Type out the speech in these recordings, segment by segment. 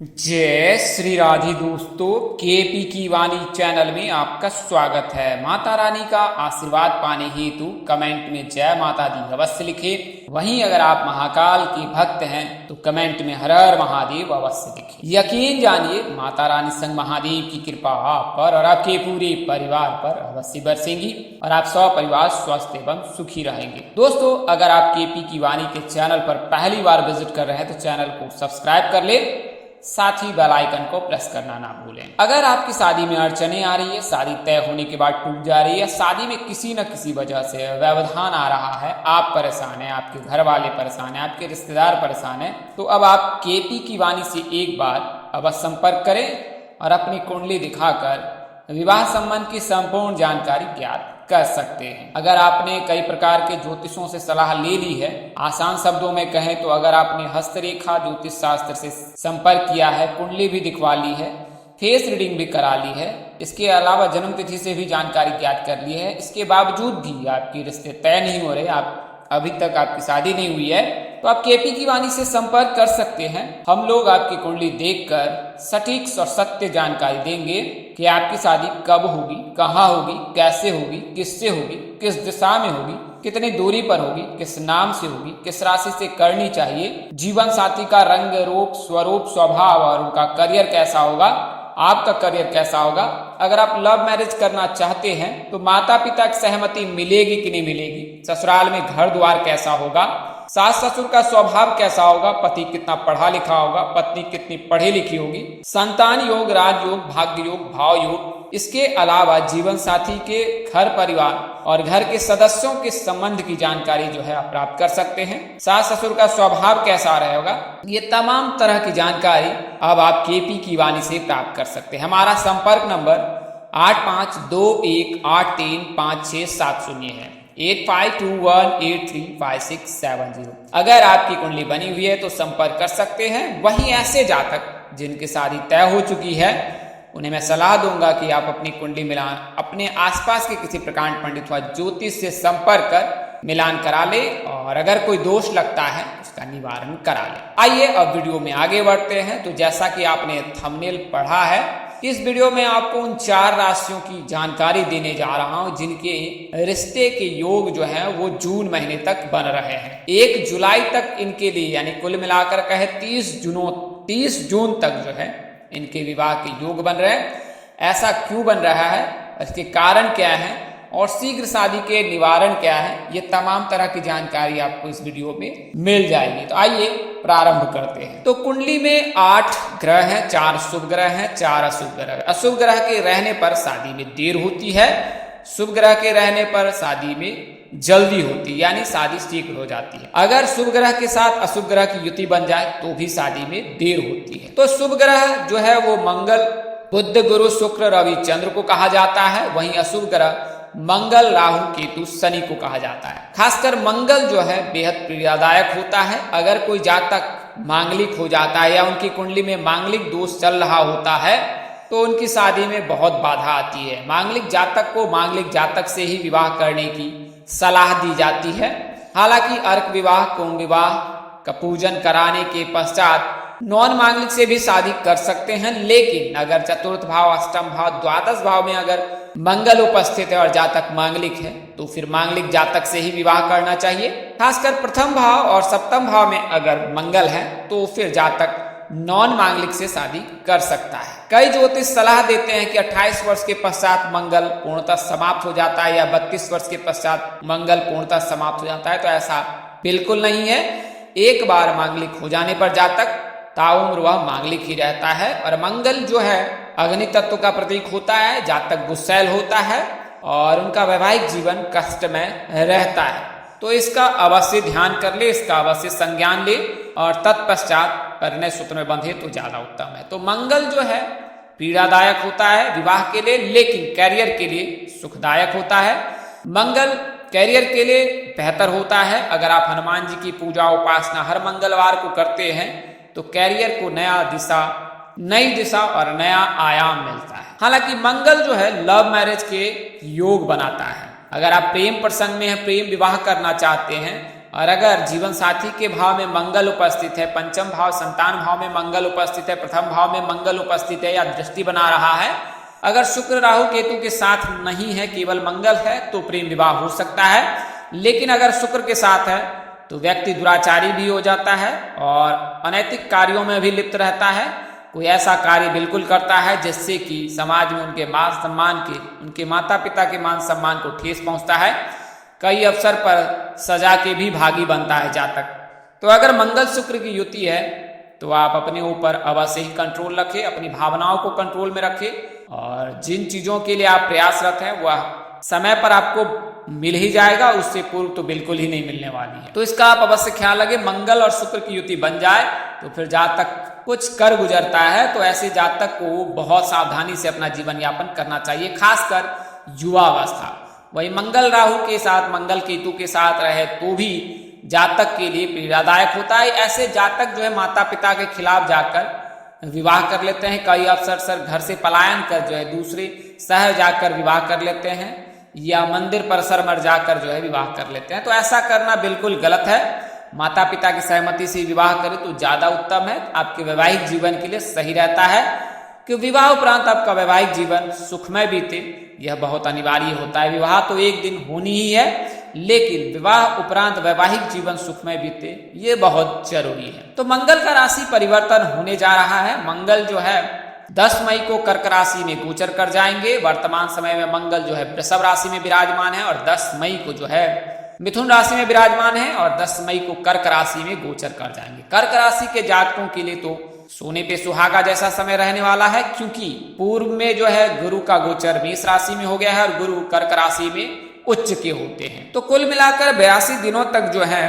जय श्री राधे दोस्तों, केपी की वाणी चैनल में आपका स्वागत है। माता रानी का आशीर्वाद पाने हेतु कमेंट में जय माता दी अवश्य लिखें। वहीं अगर आप महाकाल के भक्त हैं तो कमेंट में हर हर महादेव अवश्य लिखें। यकीन जानिए माता रानी संग महादेव की कृपा आप पर और आपके पूरे परिवार पर अवश्य बरसेंगी और आप सब परिवार स्वस्थ एवं सुखी रहेंगे। दोस्तों, अगर आप केपी की वाणी के चैनल पर पहली बार विजिट कर रहे हैं तो चैनल को सब्सक्राइब कर ले, साथ ही बेल आइकन को प्रेस करना ना भूलें। अगर आपकी शादी में अड़चने आ रही है, शादी तय होने के बाद टूट जा रही है, शादी में किसी न किसी वजह से व्यवधान आ रहा है, आप परेशान हैं, आपके घर वाले परेशान हैं, आपके रिश्तेदार परेशान हैं, तो अब आप केपी की वाणी से एक बार अवश्य संपर्क करें और अपनी कुंडली दिखाकर विवाह संबंध की संपूर्ण जानकारी ज्ञात कर सकते हैं। अगर आपने कई प्रकार के ज्योतिषों से सलाह ले ली है, आसान शब्दों में कहें तो अगर आपने हस्तरेखा ज्योतिष शास्त्र से संपर्क किया है, कुंडली भी दिखवा ली है, फेस रीडिंग भी करा ली है, इसके अलावा जन्म तिथि से भी जानकारी ज्ञात कर ली है, इसके बावजूद भी आपके रिश्ते तय नहीं हो रहे, आप अभी तक आपकी शादी नहीं हुई है, तो आप केपी की वाणी से संपर्क कर सकते हैं। हम लोग आपकी कुंडली देखकर सटीक और सत्य जानकारी देंगे कि आपकी शादी कब होगी, कहाँ होगी, कैसे होगी, किससे होगी, किस दिशा में होगी, कितनी दूरी पर होगी, किस नाम से होगी, किस राशि से करनी चाहिए, जीवन साथी का रंग रूप स्वरूप स्वभाव और उनका करियर कैसा होगा, आपका करियर कैसा होगा। अगर आप लव मैरिज करना चाहते हैं तो माता पिता की सहमति मिलेगी कि नहीं मिलेगी, ससुराल में घर द्वार कैसा होगा, सास ससुर का स्वभाव कैसा होगा, पति कितना पढ़ा लिखा होगा, पत्नी कितनी पढ़ी लिखी होगी, संतान योग, राजयोग, भाग्य योग, भाव योग, इसके अलावा जीवन साथी के घर परिवार और घर के सदस्यों के संबंध की जानकारी जो है आप प्राप्त कर सकते हैं। सास ससुर का स्वभाव कैसा रहेगा, ये तमाम तरह की जानकारी अब आप केपी की वाणी से प्राप्त कर सकते हैं। हमारा संपर्क नंबर 8521835670 है, 8521835670। अगर आपकी कुंडली बनी हुई है तो संपर्क कर सकते हैं। वहीं ऐसे जातक जिनकी शादी तय हो चुकी है उन्हें मैं सलाह दूंगा कि आप अपनी कुंडली मिलान अपने आसपास के किसी प्रकांड पंडित व ज्योतिष से संपर्क कर मिलान करा ले और अगर कोई दोष लगता है उसका निवारण करा ले। आइए अब वीडियो में आगे बढ़ते हैं। तो जैसा कि आपने थंबनेल पढ़ा है, इस वीडियो में आपको उन 4 राशियों की जानकारी देने जा रहा हूं जिनके रिश्ते के योग जो है वो जून महीने तक बन रहे हैं। 1 जुलाई तक इनके लिए यानी कुल मिलाकर कहे 30 जून तक जो है इनके विवाह के योग बन रहे हैं। ऐसा क्यों बन रहा है, इसके कारण क्या है और शीघ्र शादी के निवारण क्या है, ये तमाम तरह की जानकारी आपको इस वीडियो में मिल जाएगी। तो आइए प्रारंभ करते हैं। तो कुंडली में 8 ग्रह हैं, 4 शुभ ग्रह हैं, 4 अशुभ ग्रह। अशुभ ग्रह के रहने पर शादी में देर होती है, शुभ ग्रह के रहने पर शादी में जल्दी होती है, यानी शादी शीघ्र हो जाती है। अगर शुभ ग्रह के साथ अशुभ ग्रह की युति बन जाए तो भी शादी में देर होती है। तो शुभ ग्रह जो है वो मंगल, बुध, गुरु, शुक्र, रवि, चंद्र को कहा जाता है। वहीं अशुभ ग्रह मंगल, राहु, केतु, शनि को कहा जाता है। खासकर मंगल जो है बेहद पीड़ादायक होता है। अगर कोई जातक मांगलिक हो जाता है या उनकी कुंडली में मांगलिक दोष चल रहा होता है तो उनकी शादी में बहुत बाधा आती है। मांगलिक जातक को मांगलिक जातक से ही विवाह करने की सलाह दी जाती है। हालांकि अर्क विवाह, कुंभ विवाह का पूजन कराने के पश्चात नॉन मांगलिक से भी शादी कर सकते हैं, लेकिन अगर चतुर्थ भाव, अष्टम भाव, द्वादश भाव में अगर मंगल उपस्थित है और जातक मांगलिक है तो फिर मांगलिक जातक से ही विवाह करना चाहिए। खासकर प्रथम भाव और सप्तम भाव में अगर मंगल है तो फिर जातक नॉन मांगलिक से शादी कर सकता है। कई ज्योतिष सलाह देते हैं कि 28 वर्ष के पश्चात मंगल पूर्णतः समाप्त हो जाता है या 32 वर्ष के पश्चात मंगल पूर्णतः समाप्त हो जाता है, तो ऐसा बिल्कुल नहीं है। एक बार मांगलिक हो जाने पर जातक ताउम्र वह मांगलिक ही रहता है। और मंगल जो है अग्नि तत्व का प्रतीक होता है, जातक गुस्सैल होता है और उनका वैवाहिक जीवन कष्टमय रहता है। तो इसका अवश्य ध्यान कर ले, इसका अवश्य संज्ञान ले और तत्पश्चात परिणय सूत्र में बंधे तो ज्यादा उत्तम है। तो मंगल जो है पीड़ादायक होता है विवाह के लिए, लेकिन कैरियर के लिए सुखदायक होता है। मंगल कैरियर के लिए बेहतर होता है। अगर आप हनुमान जी की पूजा उपासना हर मंगलवार को करते हैं तो कैरियर को नई दिशा और नया आयाम मिलता है। हालांकि मंगल जो है लव मैरिज के योग बनाता है। अगर आप प्रेम प्रसंग में हैं, प्रेम विवाह करना चाहते हैं और अगर जीवन साथी के भाव में मंगल उपस्थित है, पंचम भाव संतान भाव में मंगल उपस्थित है, प्रथम भाव में मंगल उपस्थित है या दृष्टि बना रहा है, अगर शुक्र राहु केतु के साथ नहीं है, केवल मंगल है, तो प्रेम विवाह हो सकता है। लेकिन अगर शुक्र के साथ है तो व्यक्ति दुराचारी भी हो जाता है और अनैतिक कार्यों में भी लिप्त रहता है। कोई ऐसा कार्य बिल्कुल करता है जिससे कि समाज में उनके मान सम्मान के, उनके माता पिता के मान सम्मान को ठेस पहुंचता है। कई अवसर पर सजा के भी भागी बनता है जातक। तो अगर मंगल शुक्र की युति है तो आप अपने ऊपर अवश्य ही कंट्रोल रखें, अपनी भावनाओं को कंट्रोल में रखें और जिन चीजों के लिए आप प्रयासरत हैं वह समय पर आपको मिल ही जाएगा, उससे पूर्व तो बिल्कुल ही नहीं मिलने वाली है। तो इसका आप अवश्य ख्याल रखें। मंगल और शुक्र की युति बन जाए तो फिर जातक कुछ कर गुजरता है तो ऐसे जातक को बहुत सावधानी से अपना जीवन यापन करना चाहिए, खासकर युवा अवस्था। वही मंगल राहु के साथ, मंगल केतु के साथ रहे तो भी जातक के लिए पीड़ादायक होता है। ऐसे जातक जो है माता पिता के खिलाफ जाकर विवाह कर लेते हैं, कई अवसर घर से पलायन कर जो है दूसरे शहर जाकर विवाह कर लेते हैं या मंदिर परिसर में जाकर जो है विवाह कर लेते हैं। तो ऐसा करना बिल्कुल गलत है। माता पिता की सहमति से विवाह करें तो ज्यादा उत्तम है, आपके वैवाहिक जीवन के लिए सही रहता है कि विवाह उपरांत आपका वैवाहिक जीवन सुखमय बीते, यह बहुत अनिवार्य होता है। विवाह तो एक दिन होनी ही है, लेकिन विवाह उपरांत वैवाहिक जीवन सुखमय बीते ये बहुत जरूरी है। तो मंगल का राशि परिवर्तन होने जा रहा है। मंगल जो है 10 मई को कर्क राशि में गोचर कर जाएंगे। वर्तमान समय में मंगल जो है वृषभ राशि में विराजमान है और 10 मई को जो है मिथुन राशि में विराजमान है और 10 मई को कर्क राशि में गोचर कर जाएंगे। कर्क राशि के जातकों के लिए तो सोने पे सुहागा जैसा समय रहने वाला है, क्योंकि पूर्व में जो है गुरु का गोचर मेष राशि में हो गया है और गुरु कर्क राशि में उच्च के होते हैं। तो कुल मिलाकर 82 दिनों तक जो है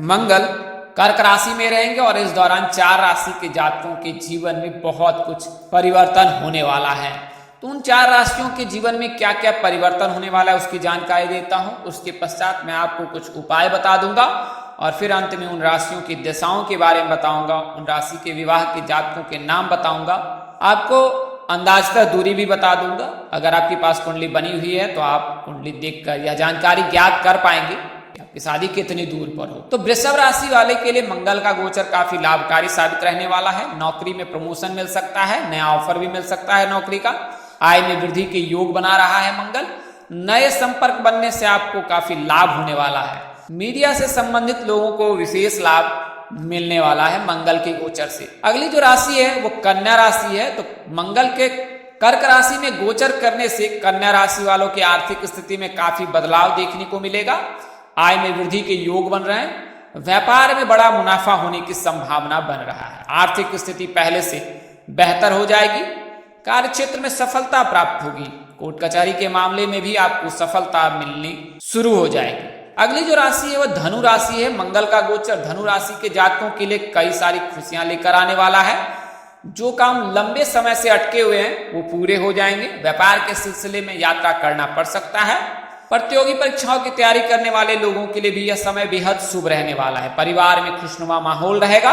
मंगल कर्क राशि में रहेंगे और इस दौरान 4 राशि के जातकों के जीवन में बहुत कुछ परिवर्तन होने वाला है। तो उन 4 राशियों के जीवन में क्या क्या परिवर्तन होने वाला है उसकी जानकारी देता हूं। उसके पश्चात मैं आपको कुछ उपाय बता दूंगा और फिर अंत में उन राशियों की दिशाओं के बारे में बताऊंगा, उन राशि के विवाह के जातकों के नाम बताऊंगा, आपको अंदाजतः दूरी भी बता दूंगा। अगर आपके पास कुंडली बनी हुई है तो आप कुंडली देखकर यह जानकारी ज्ञात कर पाएंगे कि आपकी शादी कितनी दूर पर हो। तो वृषभ राशि वाले के लिए मंगल का गोचर काफी लाभकारी साबित रहने वाला है। नौकरी में प्रमोशन मिल सकता है, नया ऑफर भी मिल सकता है नौकरी का, आय में वृद्धि के योग बना रहा है मंगल। नए संपर्क बनने से आपको काफी लाभ होने वाला है। मीडिया से संबंधित लोगों को विशेष लाभ मिलने वाला है मंगल के गोचर से। अगली जो राशि है वो कन्या राशि है। तो मंगल के कर्क राशि में गोचर करने से कन्या राशि वालों की आर्थिक स्थिति में काफी बदलाव देखने को मिलेगा। आय में वृद्धि के योग बन रहे हैं, व्यापार में बड़ा मुनाफा होने की संभावना बन रहा है, आर्थिक स्थिति पहले से बेहतर हो जाएगी, कार्य क्षेत्र में सफलता प्राप्त होगी, कोर्ट कचहरी के मामले में भी आपको सफलता मिलनी शुरू हो जाएगी। अगली जो राशि है वह धनु राशि है। मंगल का गोचर धनु राशि के जातकों के लिए कई सारी खुशियां लेकर आने वाला है। जो काम लंबे समय से अटके हुए हैं वो पूरे हो जाएंगे। व्यापार के सिलसिले में यात्रा करना पड़ सकता है। प्रतियोगी परीक्षाओं की तैयारी करने वाले लोगों के लिए भी यह समय बेहद शुभ रहने वाला है। परिवार में खुशनुमा माहौल रहेगा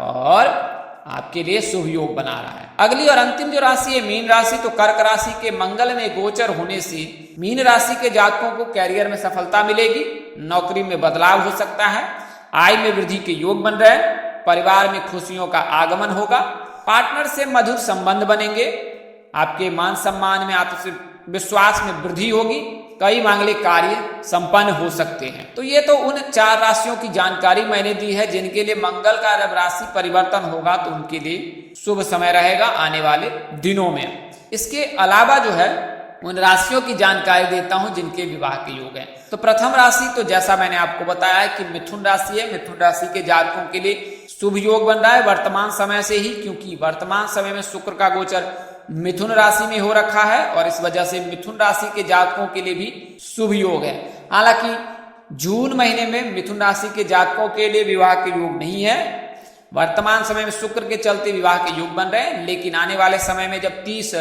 और आपके लिए शुभ योग बना रहा है। अगली और अंतिम जो राशि है मीन राशि। तो कर्क राशि के मंगल में गोचर होने से मीन राशि के जातकों को कैरियर में सफलता मिलेगी, नौकरी में बदलाव हो सकता है, आय में वृद्धि के योग बन रहे हैं, परिवार में खुशियों का आगमन होगा, पार्टनर से मधुर संबंध बनेंगे, आपके मान सम्मान में आत्मविश्वास में वृद्धि होगी, कई मांगलिक कार्य संपन्न हो सकते हैं। तो ये तो उन 4 राशियों की जानकारी मैंने दी है जिनके लिए मंगल का जब राशि परिवर्तन होगा तो उनके लिए शुभ समय रहेगा आने वाले दिनों में। इसके अलावा जो है उन राशियों की जानकारी देता हूं जिनके विवाह के योग हैं। तो प्रथम राशि तो जैसा मैंने आपको बताया कि मिथुन राशि है। मिथुन राशि के जातकों के लिए शुभ योग बन रहा है वर्तमान समय से ही, क्योंकि वर्तमान समय में शुक्र का गोचर मिथुन राशि में हो रखा है और इस वजह से मिथुन राशि के जातकों के लिए भी शुभ योग है। हालांकि जून महीने में मिथुन राशि के जातकों के लिए विवाह के योग नहीं है। वर्तमान समय में शुक्र के चलते विवाह के योग बन रहे हैं, लेकिन आने वाले समय में जब 30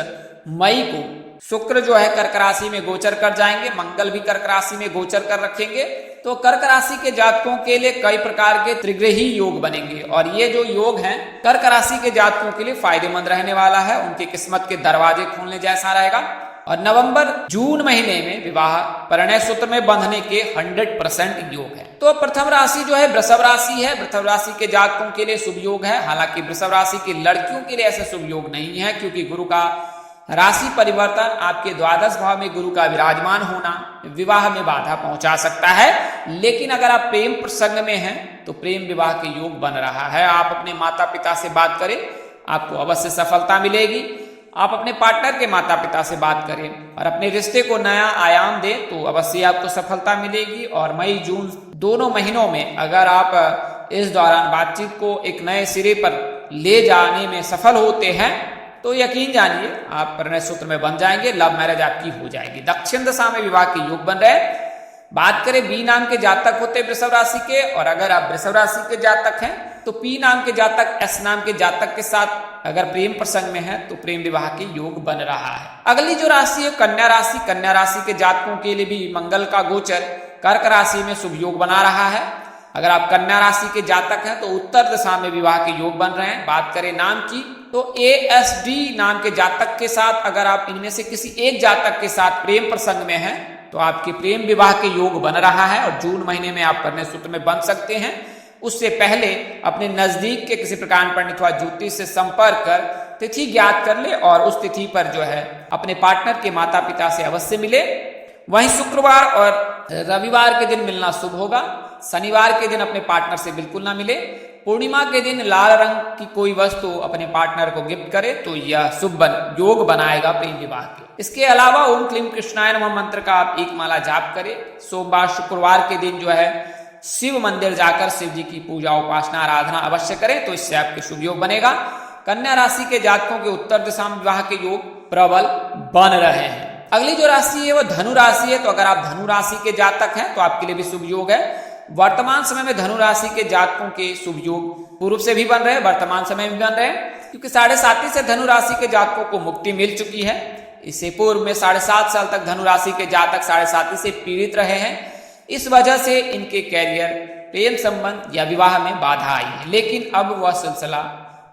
मई को शुक्र जो है कर्क राशि में गोचर कर जाएंगे, मंगल भी कर्क राशि में गोचर कर रखेंगे, तो कर्क राशि के जातकों के लिए कई प्रकार के त्रिग्रही योग बनेंगे और ये जो योग हैं कर्क राशि के जातकों के लिए फायदेमंद रहने वाला है। उनकी किस्मत के दरवाजे खोलने जैसा रहेगा। और नवंबर जून महीने में विवाह परिणय सूत्र में बंधने के 100% योग है। तो प्रथम राशि जो है वृषभ राशि है। वृषभ राशि के जातकों के लिए शुभ योग है। हालांकि वृषभ राशि की लड़कियों के लिए ऐसे शुभ योग नहीं है, क्योंकि गुरु का राशि परिवर्तन, आपके द्वादश भाव में गुरु का विराजमान होना विवाह में बाधा पहुंचा सकता है। लेकिन अगर आप प्रेम प्रसंग में हैं तो प्रेम विवाह के योग बन रहा है। आप अपने माता पिता से बात करें, आपको अवश्य सफलता मिलेगी। आप अपने पार्टनर के माता पिता से बात करें और अपने रिश्ते को नया आयाम दें तो अवश्य आपको सफलता मिलेगी। और मई जून दोनों महीनों में अगर आप इस दौरान बातचीत को एक नए सिरे पर ले जाने में सफल होते हैं तो यकीन जानिए आप परिणय सूत्र में बन जाएंगे, लव मैरिज आपकी हो जाएगी। दक्षिण दिशा में विवाह के योग बन रहे हैं। बात करें बी नाम के जातक होते हैं वृषभ राशि के, और अगर आप वृषभ राशि के जातक हैं तो पी नाम के जातक, एस नाम के जातक के साथ अगर प्रेम प्रसंग में है तो प्रेम विवाह के योग बन रहा है। अगली जो राशि है कन्या राशि। कन्या राशि के जातकों के लिए भी मंगल का गोचर कर्क राशि में शुभ योग बना रहा है। अगर आप कन्या राशि के जातक हैं तो उत्तर दिशा में विवाह के योग बन रहे हैं। बात करें नाम की तो ASD नाम के जातक के साथ अगर आप इनमें से किसी एक जातक के साथ प्रेम प्रसंग में हैं तो आपके प्रेम विवाह के योग बन रहा है और जून महीने में आप परिणय सूत्र में बन सकते हैं। उससे पहले अपने नजदीक के किसी प्रकार पंडित अथवा ज्योतिष से संपर्क कर तिथि ज्ञात कर ले और उस तिथि पर जो है अपने पार्टनर के माता पिता से अवश्य मिले। वहीं शुक्रवार और रविवार के दिन मिलना शुभ होगा। शनिवार के दिन अपने पार्टनर से बिल्कुल ना मिले। पूर्णिमा के दिन लाल रंग की कोई वस्तु अपने पार्टनर को गिफ्ट करे तो यह शुभ योग बनाएगा प्रेम विवाह के। इसके अलावा ओम क्लीम कृष्णाय नमः मंत्र का आप एक माला जाप करें। सोमवार शुक्रवार के दिन जो है शिव मंदिर जाकर शिव जी की पूजा उपासना आराधना अवश्य करें तो इससे आपके शुभ योग बनेगा। कन्या राशि के जातकों के उत्तर दिशा में विवाह के योग प्रबल बन रहे हैं। अगली जो राशि है वो धनु राशि है। तो अगर आप धनु राशि के जातक हैं तो आपके लिए भी शुभ योग है। वर्तमान समय में धनु राशि के जातकों के शुभ योग पूर्व से भी बन रहे हैं, वर्तमान समय में भी बन रहे हैं, क्योंकि 7.5 से धनु राशि के जातकों को मुक्ति मिल चुकी है। इससे पूर्व में 7.5 साल तक धनु राशि के जातक 7.5 से पीड़ित रहे हैं। इस वजह से इनके कैरियर, प्रेम संबंध या विवाह में बाधा आई है, लेकिन अब वह सिलसिला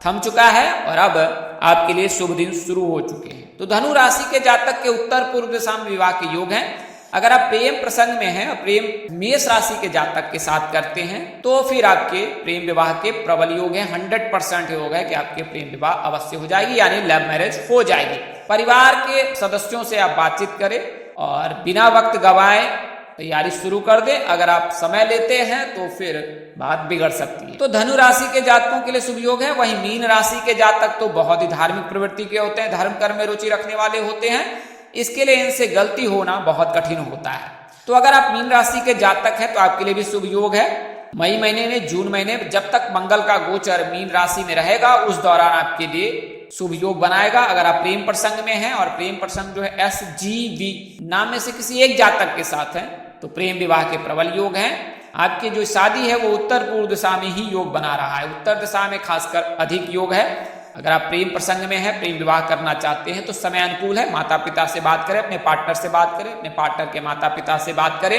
थम चुका है और अब आपके लिए शुभ दिन शुरू हो चुके हैं। तो धनु राशि के जातक के उत्तर पूर्व दिशा में विवाह के योग हैं। अगर आप प्रेम प्रसंग में हैं और प्रेम मेष राशि के जातक के साथ करते हैं तो फिर आपके प्रेम विवाह के प्रबल योग है। 100% योग है कि आपके प्रेम विवाह अवश्य हो जाएगी, यानी लव मैरिज हो जाएगी। परिवार के सदस्यों से आप बातचीत करें और बिना वक्त गवाए तैयारी शुरू कर दें। अगर आप समय लेते हैं तो फिर बात बिगड़ सकती है। तो धनु राशि के जातकों के लिए शुभ योग है। वहीं मीन राशि के जातक तो बहुत ही धार्मिक प्रवृत्ति के होते हैं, धर्म कर्म में रुचि रखने वाले होते हैं। इसके लिए इनसे गलती होना बहुत कठिन होता है। तो अगर आप मीन राशि के जातक हैं तो आपके लिए भी शुभ योग है। मई महीने में, जून महीने में जब तक मंगल का गोचर मीन राशि में रहेगा उस दौरान आपके लिए शुभ योग बनाएगा। अगर आप प्रेम प्रसंग में हैं और प्रेम प्रसंग जो है SGV नाम में से किसी एक जातक के साथ है तो प्रेम विवाह के प्रबल योग हैं। आपकी जो शादी है वो उत्तर पूर्व दिशा में ही योग बना रहा है, उत्तर दिशा में खासकर अधिक योग है। अगर आप प्रेम प्रसंग में हैं, प्रेम विवाह करना चाहते हैं तो समय अनुकूल है। माता पिता से बात करें, अपने पार्टनर से बात करें, अपने पार्टनर के माता पिता से बात करें,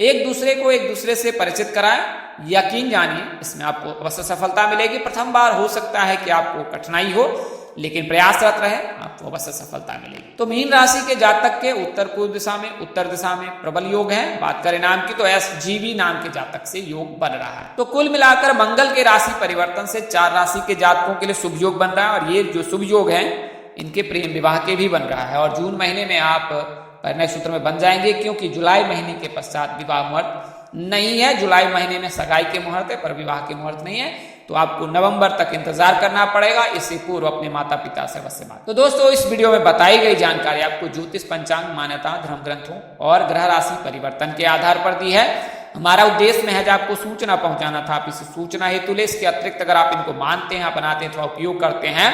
एक दूसरे को एक दूसरे से परिचित कराएं। यकीन जानिए इसमें आपको अवश्य सफलता मिलेगी। प्रथम बार हो सकता है कि आपको कठिनाई हो, लेकिन प्रयासरत रहे, आपको अवश्य सफलता मिलेगी। तो मीन राशि के जातक के उत्तर पूर्व दिशा में, उत्तर दिशा में प्रबल योग है। बात करें नाम की तो SGV नाम के जातक से योग बन रहा है। तो कुल मिलाकर मंगल के राशि परिवर्तन से 4 राशि के जातकों के लिए शुभ योग बन रहा है और ये जो शुभ योग है इनके प्रेम विवाह के भी बन रहा है। और जून महीने में आप परिणय सूत्र में बन जाएंगे, क्योंकि जुलाई महीने के पश्चात विवाह मुहूर्त नहीं है। जुलाई महीने में सगाई के मुहूर्त है पर विवाह के मुहूर्त नहीं है, तो आपको नवंबर तक इंतजार करना पड़ेगा। इससे पूर्व अपने माता पिता से अवश्य बात। तो दोस्तों इस वीडियो में बताई गई जानकारी आपको ज्योतिष, पंचांग, मान्यता, धर्म ग्रंथों और ग्रह राशि परिवर्तन के आधार पर दी है। हमारा उद्देश्य महज आपको सूचना पहुंचाना था। आप इस सूचना हेतु ले, इसके अतिरिक्त अगर आप इनको मानते हैं, अपनाते हैं, थोड़ा उपयोग करते हैं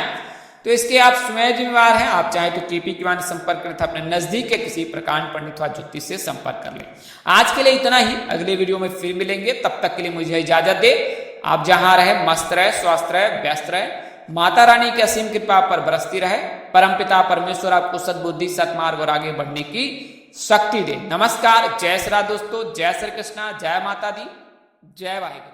तो इसके आप स्वयं जिम्मेवार हैं। आप चाहे तो KP के संपर्क करें, अपने नजदीक के किसी प्रकांड पंडित व ज्योतिष से संपर्क कर लें। आज के लिए इतना ही, अगले वीडियो में फिर मिलेंगे। तब तक के लिए मुझे इजाजत दे। आप जहां रहे मस्त रहे, स्वस्थ रहे, व्यस्त रहे। माता रानी की असीम कृपा पर बरसती रहे। परमपिता परमेश्वर आपको सद्बुद्धि, सत्मार्ग और आगे बढ़ने की शक्ति दे। नमस्कार, जय श्री राम दोस्तों, जय श्री कृष्णा, जय माता दी, जय वाहिगुरु।